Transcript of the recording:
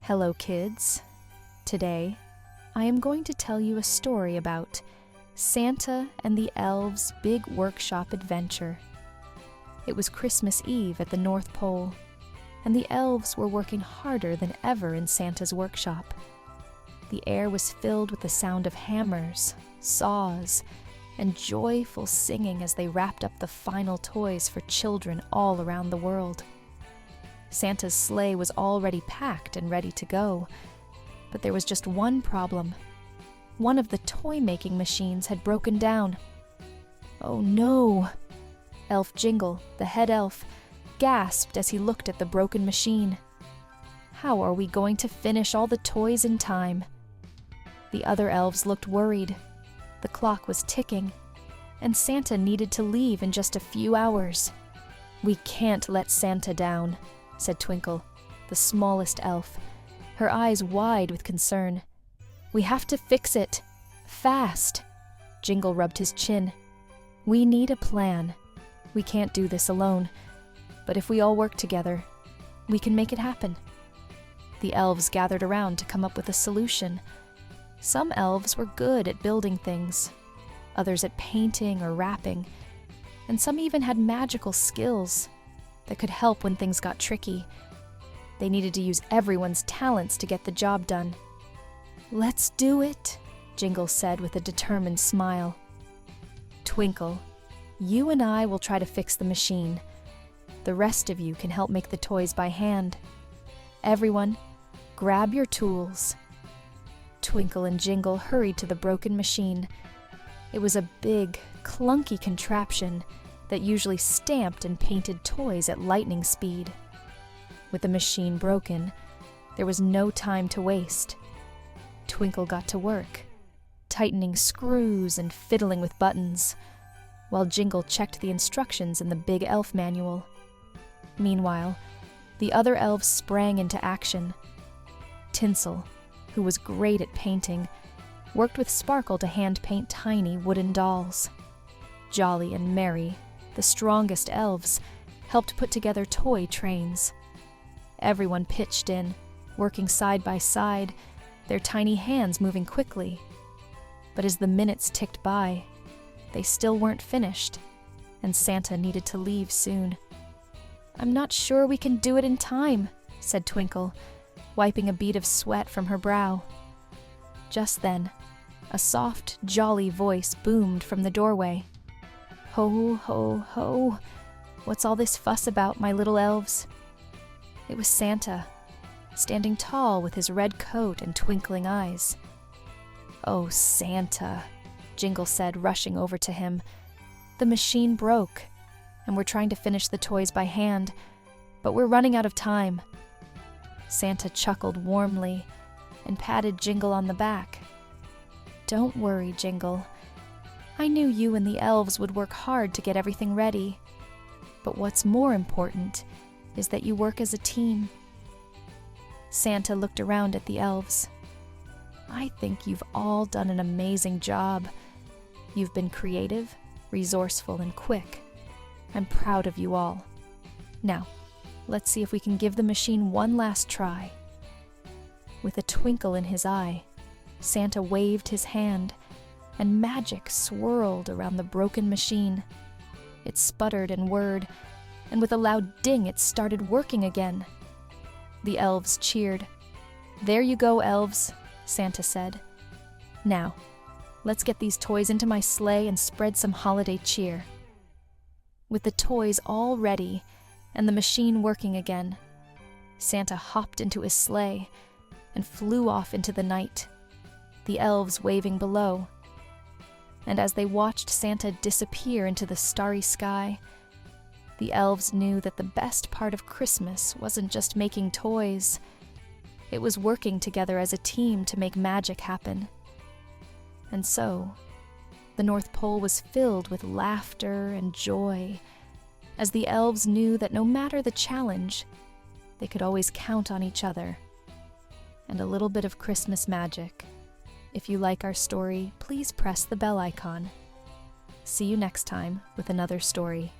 Hello, kids. Today, I am going to tell you a story about Santa and the Elves' big workshop adventure. It was Christmas Eve at the North Pole, and the elves were working harder than ever in Santa's workshop. The air was filled with the sound of hammers, saws, and joyful singing as they wrapped up the final toys for children all around the world. Santa's sleigh was already packed and ready to go, but there was just one problem. One of the toy-making machines had broken down. Oh no! Elf Jingle, the head elf, gasped as he looked at the broken machine. How are we going to finish all the toys in time? The other elves looked worried. The clock was ticking, and Santa needed to leave in just a few hours. "We can't let Santa down," said Twinkle, the smallest elf, her eyes wide with concern. "We have to fix it. Fast." Jingle rubbed his chin. "We need a plan. We can't do this alone, but if we all work together, we can make it happen." The elves gathered around to come up with a solution. Some elves were good at building things, others at painting or wrapping, and some even had magical skills that could help when things got tricky. They needed to use everyone's talents to get the job done. "Let's do it," Jingle said with a determined smile. "Twinkle, you and I will try to fix the machine. The rest of you can help make the toys by hand. Everyone, grab your tools." Twinkle and Jingle hurried to the broken machine. It was a big, clunky contraption that usually stamped and painted toys at lightning speed. With the machine broken, there was no time to waste. Twinkle got to work, tightening screws and fiddling with buttons, while Jingle checked the instructions in the big elf manual. Meanwhile, the other elves sprang into action. Tinsel, who was great at painting, worked with Sparkle to hand-paint tiny wooden dolls. Jolly and Merry, the strongest elves, helped put together toy trains. Everyone pitched in, working side by side, their tiny hands moving quickly. But as the minutes ticked by, they still weren't finished, and Santa needed to leave soon. "I'm not sure we can do it in time," said Twinkle, wiping a bead of sweat from her brow. Just then, a soft, jolly voice boomed from the doorway. "Ho, ho, ho! What's all this fuss about, my little elves?" It was Santa, standing tall with his red coat and twinkling eyes. "Oh, Santa," Jingle said, rushing over to him. "The machine broke, and we're trying to finish the toys by hand, but we're running out of time." Santa chuckled warmly and patted Jingle on the back. "Don't worry, Jingle. I knew you and the elves would work hard to get everything ready. But what's more important is that you work as a team." Santa looked around at the elves. "I think you've all done an amazing job. You've been creative, resourceful, and quick. I'm proud of you all. Now, let's see if we can give the machine one last try." With a twinkle in his eye, Santa waved his hand, and magic swirled around the broken machine. It sputtered and whirred, and with a loud ding it started working again. The elves cheered. "There you go, elves," Santa said. "Now, let's get these toys into my sleigh and spread some holiday cheer." With the toys all ready and the machine working again, Santa hopped into his sleigh and flew off into the night, the elves waving below. And as they watched Santa disappear into the starry sky, the elves knew that the best part of Christmas wasn't just making toys. It was working together as a team to make magic happen. And so, the North Pole was filled with laughter and joy, as the elves knew that no matter the challenge, they could always count on each other. And a little bit of Christmas magic. If you like our story, please press the bell icon. See you next time with another story.